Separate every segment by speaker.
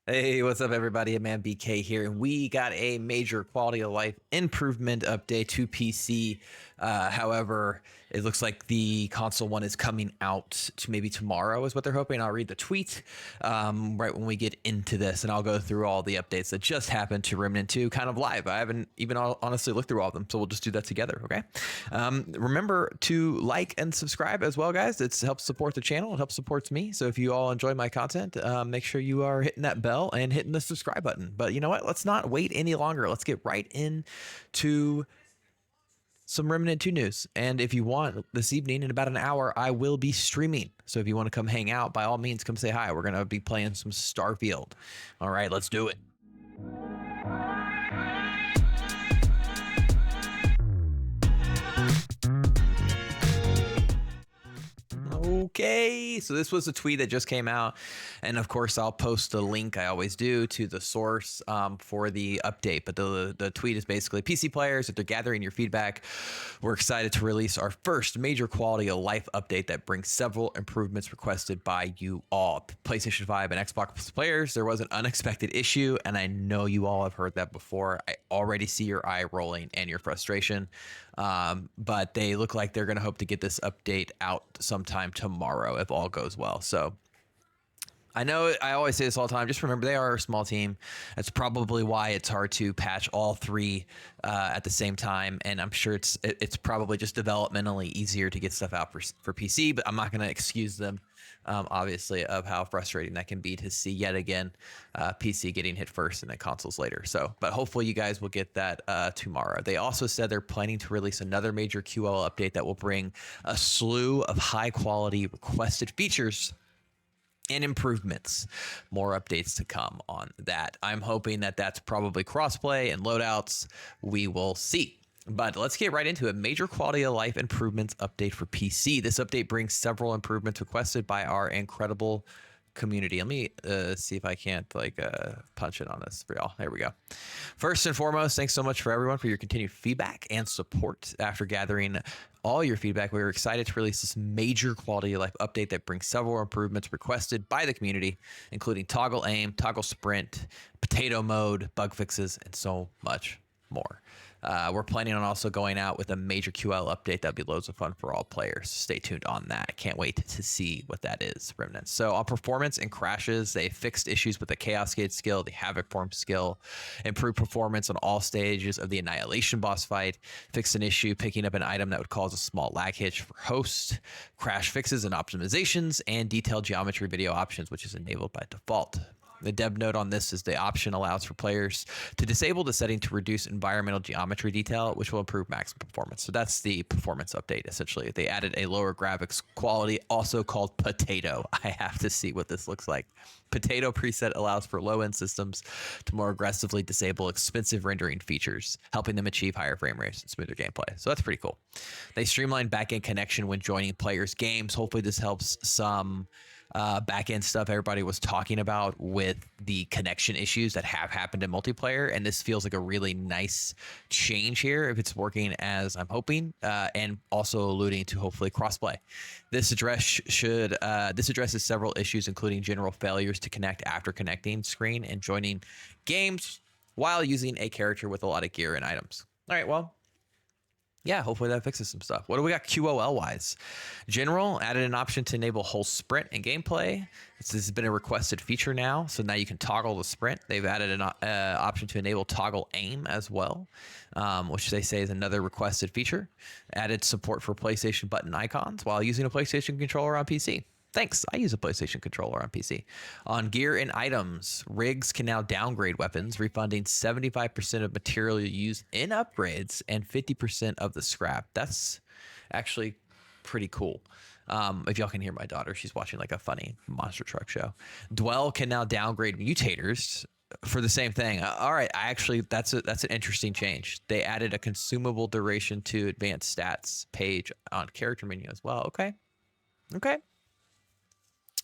Speaker 1: Hey, what's up, everybody? Man BK here, and we got a major quality of life improvement update to PC. However, it looks like the console one is coming out to maybe tomorrow, is what they're hoping. I'll read the tweet right when we get into this, and I'll go through all the updates that just happened to Remnant 2 kind of live. I haven't even honestly looked through all of them, so we'll just do that together, okay? Remember to like and subscribe as well, guys. It helps support the channel. It helps support me. So if you all enjoy my content, make sure you are hitting that bell and hitting the subscribe button. But you know what? Let's not wait any longer. Let's get right into some Remnant 2 news. And if you want, this evening in about an hour, I will be streaming. So if you want to come hang out, by all means, come say hi. We're going to be playing some Starfield. All right, let's do it. Okay, so this was a tweet that just came out, and of course I'll post a link, I always do, to the source for the update. But the tweet is basically, PC players, if they're gathering your feedback, we're excited to release our first major quality of life update that brings several improvements requested by you all. PlayStation 5 and Xbox players, there was an unexpected issue, and I know you all have heard that before. I already see your eye rolling and your frustration. But they look like they're going to hope to get this update out sometime tomorrow if all goes well. So I know I always say this all the time. Just remember, they are a small team. That's probably why it's hard to patch all three at the same time. And I'm sure it's probably just developmentally easier to get stuff out for PC. But I'm not going to excuse them, obviously, of how frustrating that can be to see yet again PC getting hit first and then consoles later. So, but hopefully you guys will get that tomorrow. They also said they're planning to release another major QOL update that will bring a slew of high quality requested features and improvements. More updates to come on that. I'm hoping that that's probably crossplay and loadouts. We will see. But let's get right into it. Major quality of life improvements update for PC. This update brings several improvements requested by our incredible community. Let me see if I can't punch it on this for y'all. There we go. First and foremost, thanks so much for everyone for your continued feedback and support. After gathering all your feedback, we were excited to release this major quality of life update that brings several improvements requested by the community, including toggle aim, toggle sprint, potato mode, bug fixes, and so much more. We're planning on also going out with a major QL update that'll be loads of fun for all players. Stay tuned on that. Can't wait to see what that is, Remnant. So on performance and crashes, they fixed issues with the Chaos Gate skill, the Havoc Form skill, improved performance on all stages of the Annihilation boss fight, fixed an issue picking up an item that would cause a small lag hitch for host, crash fixes and optimizations, and detailed geometry video options, which is enabled by default. The dev note on this is the option allows for players to disable the setting to reduce environmental geometry detail, which will improve maximum performance. So that's the performance update, essentially. They added a lower graphics quality, also called Potato. I have to see what this looks like. Potato preset allows for low-end systems to more aggressively disable expensive rendering features, helping them achieve higher frame rates and smoother gameplay. So that's pretty cool. They streamlined back-end connection when joining players' games. Hopefully this helps some back-end stuff everybody was talking about with the connection issues that have happened in multiplayer, and this feels like a really nice change here if it's working as I'm hoping, and also alluding to hopefully crossplay. This addresses several issues, including general failures to connect after connecting screen and joining games while using a character with a lot of gear and items. All right, well, yeah, hopefully that fixes some stuff. What do we got QOL wise? General added an option to enable whole sprint in gameplay. This has been a requested feature now, so now you can toggle the sprint. They've added an option to enable toggle aim as well, which they say is another requested feature. Added support for PlayStation button icons while using a PlayStation controller on PC. Thanks, I use a PlayStation controller on PC. On gear and items, rigs can now downgrade weapons, refunding 75% of material used in upgrades and 50% of the scrap. That's actually pretty cool. If y'all can hear my daughter, she's watching like a funny monster truck show. Dwell can now downgrade mutators for the same thing. All right, that's an interesting change. They added a consumable duration to advanced stats page on character menu as well. Okay.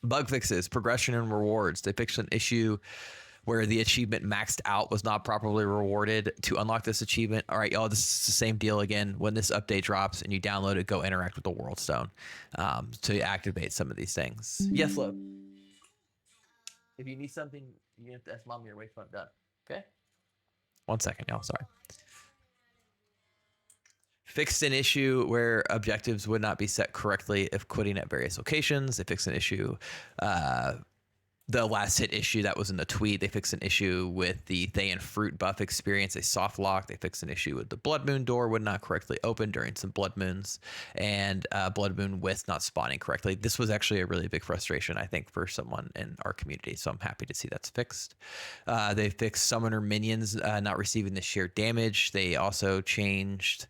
Speaker 1: Bug fixes, progression and rewards. They fixed an issue where the achievement maxed out was not properly rewarded. To unlock this achievement, all right, y'all, this is the same deal again. When this update drops and you download it, go interact with the World Stone to activate some of these things. Yes, love. If you need something, you have to ask mom your way phone done. Okay. 1 second, y'all. Sorry. Fixed an issue where objectives would not be set correctly if quitting at various locations. They fixed an issue. The last hit issue that was in the tweet, they fixed an issue with the Thayan fruit buff experience, a soft lock. They fixed an issue with the blood moon door would not correctly open during some blood moons, and blood moon with not spawning correctly. This was actually a really big frustration, I think, for someone in our community. So I'm happy to see that's fixed. They fixed summoner minions not receiving the sheer damage. They also changed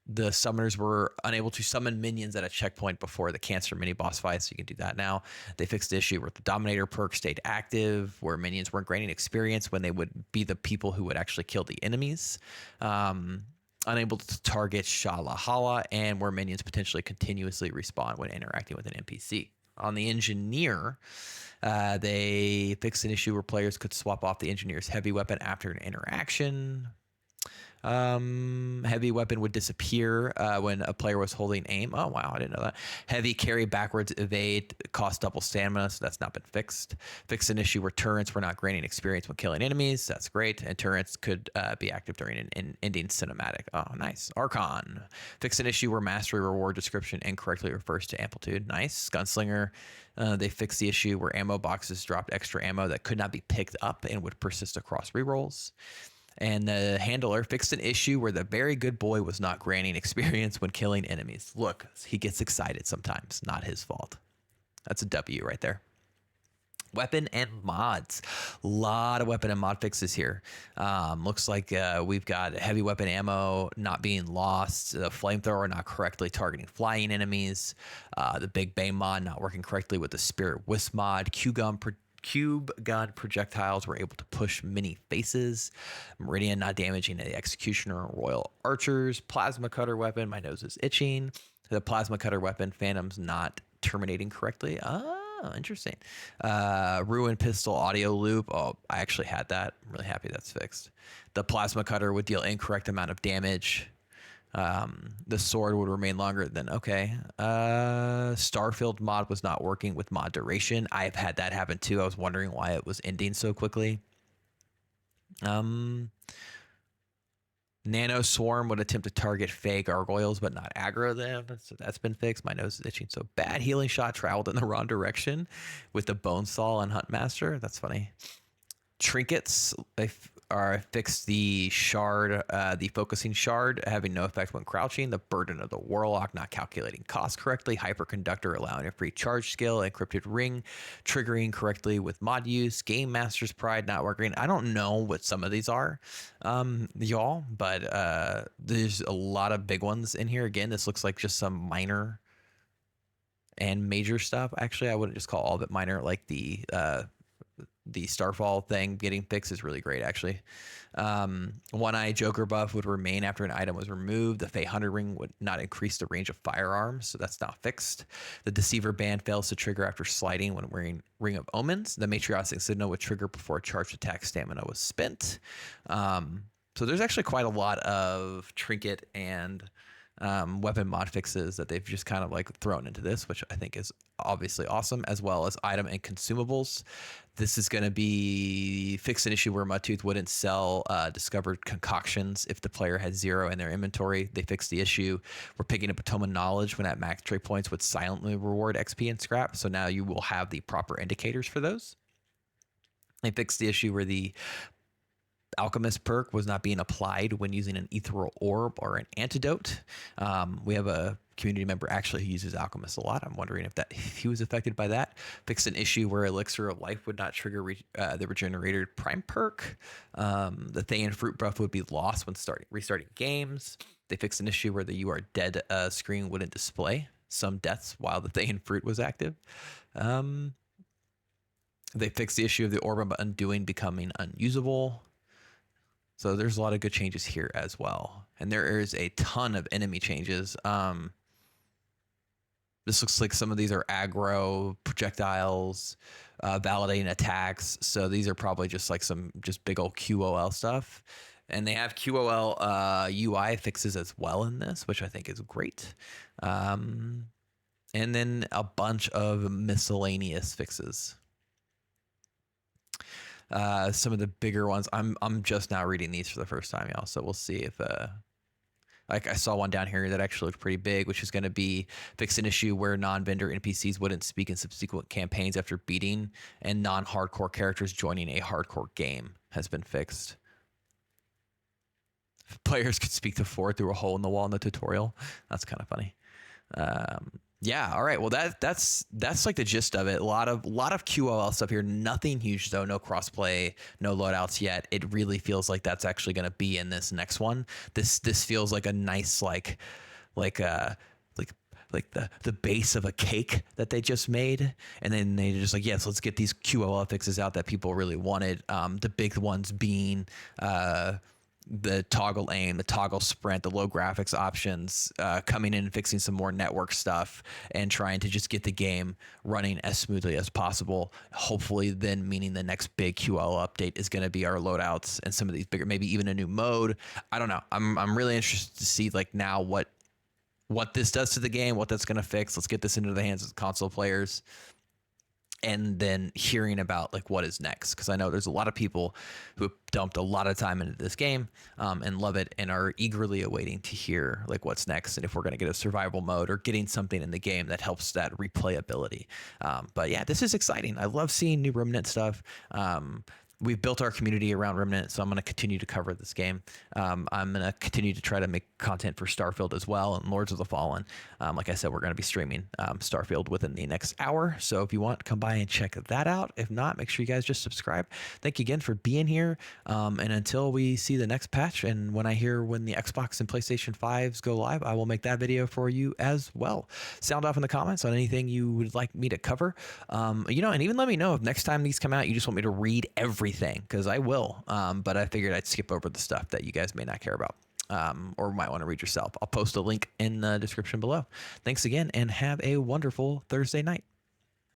Speaker 1: the summoners were unable to summon minions at a checkpoint before the cancer mini boss fight, so you can do that now. They fixed the issue where the Dominator perk stayed active, where minions weren't gaining experience when they would be the people who would actually kill the enemies. Unable to target Shalahala, and where minions potentially continuously respawn when interacting with an NPC. On the Engineer, they fixed an issue where players could swap off the Engineer's heavy weapon after an interaction. Heavy weapon would disappear when a player was holding aim. Oh, wow, I didn't know that. Heavy carry backwards evade cost double stamina, so that's not been fixed. Fixed an issue where turrets were not gaining experience when killing enemies. That's great. And turrets could be active during an ending cinematic. Oh, nice. Archon. Fixed an issue where mastery reward description incorrectly refers to amplitude. Nice. Gunslinger. They fixed the issue where ammo boxes dropped extra ammo that could not be picked up and would persist across rerolls. And the Handler fixed an issue where the very good boy was not granting experience when killing enemies. Look, he gets excited sometimes. Not his fault. That's a W right there. Weapon and mods. A lot of weapon and mod fixes here. Looks like we've got heavy weapon ammo not being lost, the flamethrower not correctly targeting flying enemies, the Big Bang mod not working correctly with the Spirit Wisp mod, Cube gun projectiles were able to push mini faces. Meridian not damaging the Executioner or Royal Archers. Plasma cutter weapon, my nose is itching. The plasma cutter weapon, Phantom's not terminating correctly. Oh, interesting. Ruin pistol audio loop. Oh, I actually had that. I'm really happy that's fixed. The plasma cutter would deal incorrect amount of damage. The sword would remain longer than, okay. Starfield mod was not working with mod duration. I've had that happen too. I was wondering why it was ending so quickly. Nano Swarm would attempt to target Fey gargoyles but not aggro them. So that's been fixed. My nose is itching so bad. Healing shot traveled in the wrong direction with the Bone Saw and Huntmaster. That's funny. Trinkets, they are fixed the shard, the focusing shard having no effect when crouching, the burden of the warlock not calculating cost correctly, hyperconductor allowing a free charge skill, encrypted ring triggering correctly with mod use, game master's pride not working. I don't know what some of these are, y'all, but there's a lot of big ones in here. Again, this looks like just some minor and major stuff. Actually, I wouldn't just call all of it minor, like the Starfall thing getting fixed is really great, actually. One-Eye Joker buff would remain after an item was removed. The Fey Hunter Ring would not increase the range of firearms, so that's not fixed. The Deceiver Band fails to trigger after sliding when wearing Ring of Omens. The Matriarchal Signal would trigger before charged attack stamina was spent. So there's actually quite a lot of trinket and weapon mod fixes that they've just kind of like thrown into this, which I think is obviously awesome, as well as item and consumables. This is going to be fix an issue where Mudtooth wouldn't sell discovered concoctions if the player had 0 in their inventory. They fixed the issue where picking up Atoma Knowledge when at max trade points would silently reward XP and scrap. So now you will have the proper indicators for those. They fixed the issue where the Alchemist perk was not being applied when using an ethereal orb or an antidote. We have a community member actually who uses Alchemist a lot. I'm wondering if he was affected by that. Fixed an issue where Elixir of Life would not trigger the regenerated prime perk. The Thayan fruit buff would be lost when restarting games. They fixed an issue where the You Are Dead screen wouldn't display some deaths while the Thayan fruit was active. They fixed the issue of the Orb of Undoing becoming unusable. So there's a lot of good changes here as well. And there is a ton of enemy changes. This looks like some of these are aggro projectiles, validating attacks. So these are probably just like some just big old QOL stuff. And they have QOL UI fixes as well in this, which I think is great. And then a bunch of miscellaneous fixes. Some of the bigger ones. I'm just now reading these for the first time, y'all. So we'll see if like I saw one down here that actually looked pretty big, which is going to be fix an issue where non-vendor NPCs wouldn't speak in subsequent campaigns after beating, and non-hardcore characters joining a hardcore game has been fixed. Players could speak to Ford through a hole in the wall in the tutorial. That's kind of funny. Yeah. All right. Well, that's like the gist of it. A lot of QOL stuff here. Nothing huge though. No crossplay. No loadouts yet. It really feels like that's actually going to be in this next one. This feels like a nice like the base of a cake that they just made, and then they just like, yes, let's get these QOL fixes out that people really wanted. The big ones being the toggle aim, the toggle sprint, the low graphics options, coming in and fixing some more network stuff and trying to just get the game running as smoothly as possible. Hopefully then meaning the next big QL update is going to be our loadouts and some of these bigger, maybe even a new mode. I don't know. I'm really interested to see like now what this does to the game, what that's going to fix. Let's get this into the hands of console players. And then hearing about like what is next, because I know there's a lot of people who have dumped a lot of time into this game and love it and are eagerly awaiting to hear like what's next and if we're going to get a survival mode or getting something in the game that helps that replayability. But yeah, this is exciting. I love seeing new Remnant stuff. We've built our community around Remnant, so I'm going to continue to cover this game. I'm going to continue to try to make content for Starfield as well and Lords of the Fallen. Like I said, we're going to be streaming Starfield within the next hour. So if you want, come by and check that out. If not, make sure you guys just subscribe. Thank you again for being here. And until we see the next patch, and when I hear when the Xbox and PlayStation 5s go live, I will make that video for you as well. Sound off in the comments on anything you would like me to cover. And even let me know if next time these come out, you just want me to read everything, because I will. But I figured I'd skip over the stuff that you guys may not care about. Or might want to read yourself. I'll post a link in the description below. Thanks again and have a wonderful Thursday night.